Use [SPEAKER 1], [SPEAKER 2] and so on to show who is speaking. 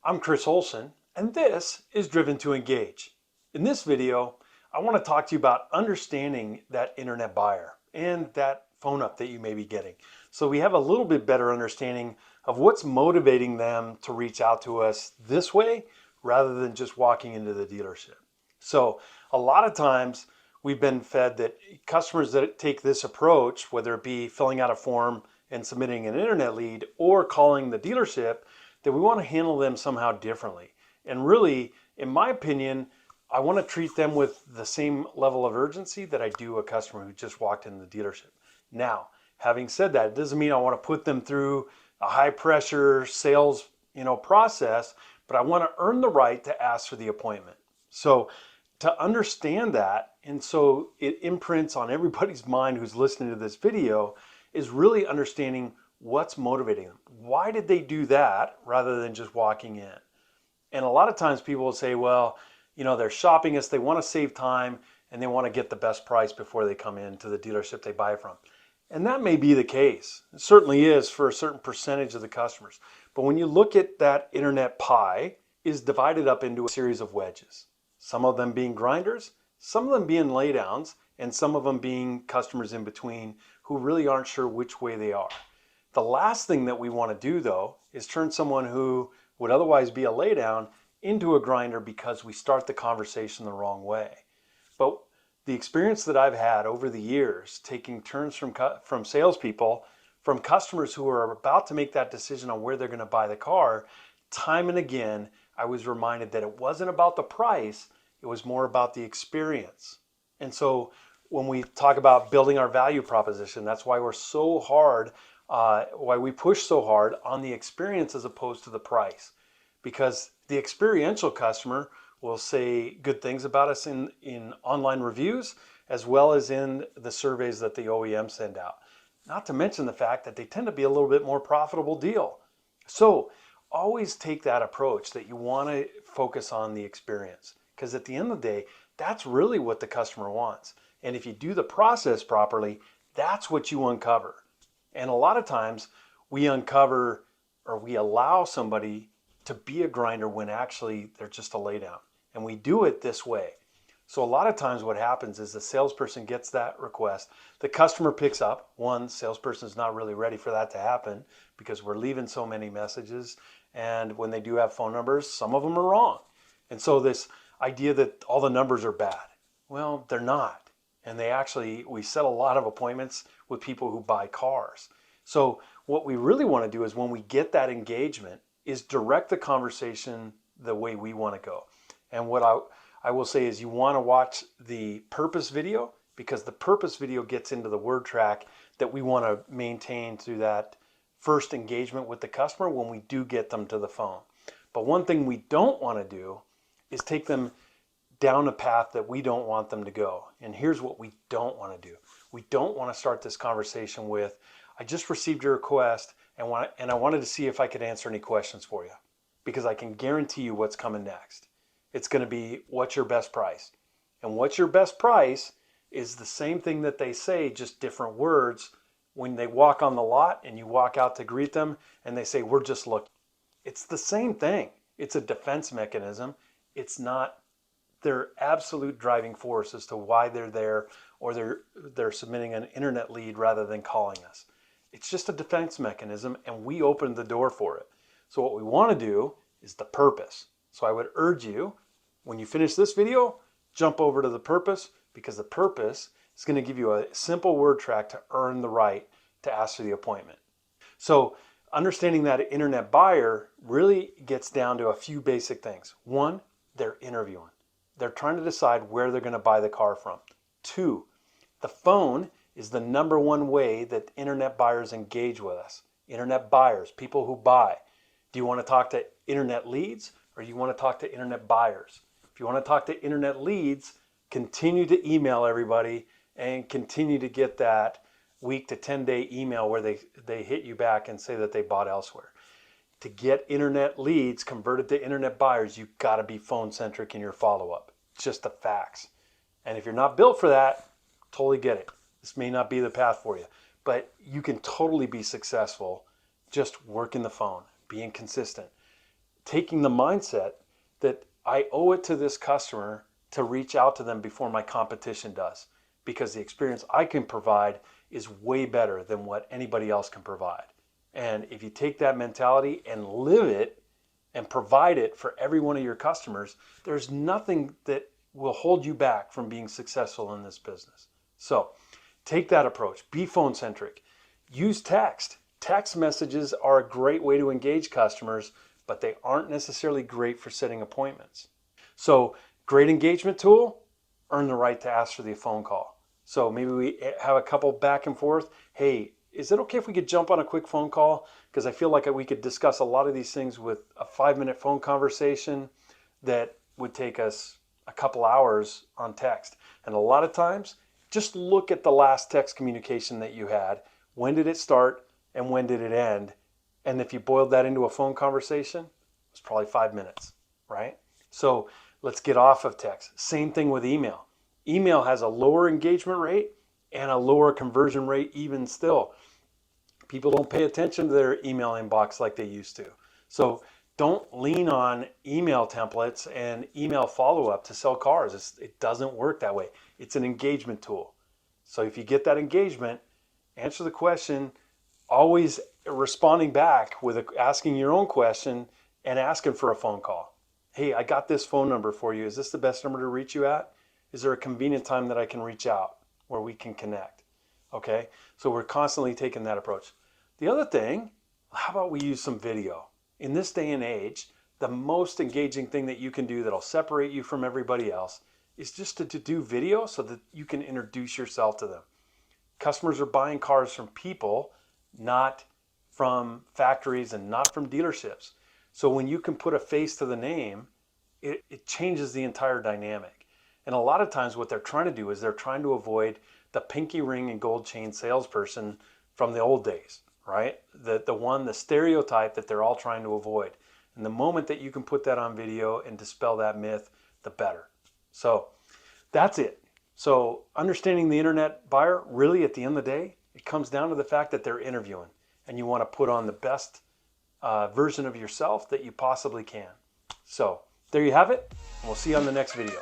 [SPEAKER 1] I'm Chris Olson, and this is Driven to Engage. In this video, I want to talk to you about understanding that internet buyer and that phone up that you may be getting. So we have a little bit better understanding of what's motivating them to reach out to us this way rather than just walking into the dealership. So a lot of times we've been fed that customers that take this approach, whether it be filling out a form and submitting an internet lead or calling the dealership, that we want to handle them somehow differently. And really, in my opinion, I want to treat them with the same level of urgency that I do a customer who just walked in the dealership. Now, having said that, it doesn't mean I want to put them through a high pressure sales, process, but I want to earn the right to ask for the appointment. So to understand that, and so it imprints on everybody's mind who's listening to this video, is really understanding what's motivating them. Why did they do that rather than just walking in? And a lot of times people will say, well, they're shopping us, they want to save time, and they want to get the best price before they come into the dealership they buy from. And that may be the case. It certainly is for a certain percentage of the customers. But when you look at that internet pie, is divided up into a series of wedges. Some of them being grinders, some of them being laydowns, and some of them being customers in between who really aren't sure which way they are. The last thing that we want to do, though, is turn someone who would otherwise be a laydown into a grinder because we start the conversation the wrong way. But the experience that I've had over the years, taking turns from salespeople, from customers who are about to make that decision on where they're going to buy the car, time and again, I was reminded that it wasn't about the price, it was more about the experience. And so when we talk about building our value proposition, that's why we're so hard, why we push so hard on the experience as opposed to the price. Because the experiential customer will say good things about us in online reviews as well as in the surveys that the OEM send out. Not to mention the fact that they tend to be a little bit more profitable deal. So always take that approach that you want to focus on the experience, because at the end of the day, that's really what the customer wants. And if you do the process properly, that's what you uncover. And a lot of times we uncover or we allow somebody to be a grinder when actually they're just a laydown. And we do it this way. So a lot of times what happens is the salesperson gets that request. The customer picks up. One, salesperson's not really ready for that to happen because we're leaving so many messages. And when they do have phone numbers, some of them are wrong. And so this idea that all the numbers are bad, well, they're not. And we set a lot of appointments with people who buy cars. So what we really want to do is when we get that engagement is direct the conversation the way we want to go. And what I will say is you want to watch the purpose video, because the purpose video gets into the word track that we want to maintain through that first engagement with the customer when we do get them to the phone. But one thing we don't want to do is take them down a path that we don't want them to go. And here's what we don't want to do. We don't want to start this conversation with, I just received your request and I wanted to see if I could answer any questions for you, because I can guarantee you what's coming next. It's going to be, what's your best price? And what's your best price is the same thing that they say, just different words. When they walk on the lot and you walk out to greet them and they say, we're just looking. It's the same thing. It's a defense mechanism. It's not their absolute driving force as to why they're there, or they're submitting an internet lead rather than calling us. It's just a defense mechanism, and we opened the door for it. So what we want to do is the purpose. So I would urge you, when you finish this video, jump over to the purpose, because the purpose is going to give you a simple word track to earn the right to ask for the appointment. So understanding that internet buyer really gets down to a few basic things. One, they're interviewing. They're trying to decide where they're going to buy the car from. Two, the phone is the number one way that internet buyers engage with us. Internet buyers, people who buy. Do you want to talk to internet leads, or do you want to talk to internet buyers? If you want to talk to internet leads, continue to email everybody and continue to get that week to 10-day email where they hit you back and say that they bought elsewhere. To get internet leads converted to internet buyers, you've got to be phone centric in your follow-up. It's just the facts. And if you're not built for that, totally get it. This may not be the path for you, but you can totally be successful just working the phone, being consistent. taking the mindset that I owe it to this customer to reach out to them before my competition does, because the experience I can provide is way better than what anybody else can provide. And if you take that mentality and live it and provide it for every one of your customers, there's nothing that will hold you back from being successful in this business. So take that approach. Be phone centric. Use text. Text messages are a great way to engage customers, but they aren't necessarily great for setting appointments. So, great engagement tool, earn the right to ask for the phone call. So maybe we have a couple back and forth. Hey, is it okay if we could jump on a quick phone call? Because I feel like we could discuss a lot of these things with a 5-minute phone conversation that would take us a couple hours on text. And a lot of times, just look at the last text communication that you had. When did it start and when did it end? And if you boiled that into a phone conversation, it was probably 5 minutes, right? So let's get off of text. Same thing with email. Email has a lower engagement rate and a lower conversion rate even still. People don't pay attention to their email inbox like they used to. So don't lean on email templates and email follow-up to sell cars. It doesn't work that way. It's an engagement tool. So if you get that engagement, answer the question, always responding back with asking your own question and asking for a phone call. Hey, I got this phone number for you. Is this the best number to reach you at? Is there a convenient time that I can reach out where we can connect? Okay, so we're constantly taking that approach. The other thing, how about we use some video? In this day and age, the most engaging thing that you can do that'll separate you from everybody else is just to do video so that you can introduce yourself to them. Customers are buying cars from people, not from factories and not from dealerships. So when you can put a face to the name, it changes the entire dynamic. And a lot of times what they're trying to do is they're trying to avoid the pinky ring and gold chain salesperson from the old days, right? The stereotype that they're all trying to avoid. And the moment that you can put that on video and dispel that myth, the better. So that's it. So understanding the internet buyer, really at the end of the day, it comes down to the fact that they're interviewing and you want to put on the best version of yourself that you possibly can. So there you have it. And we'll see you on the next video.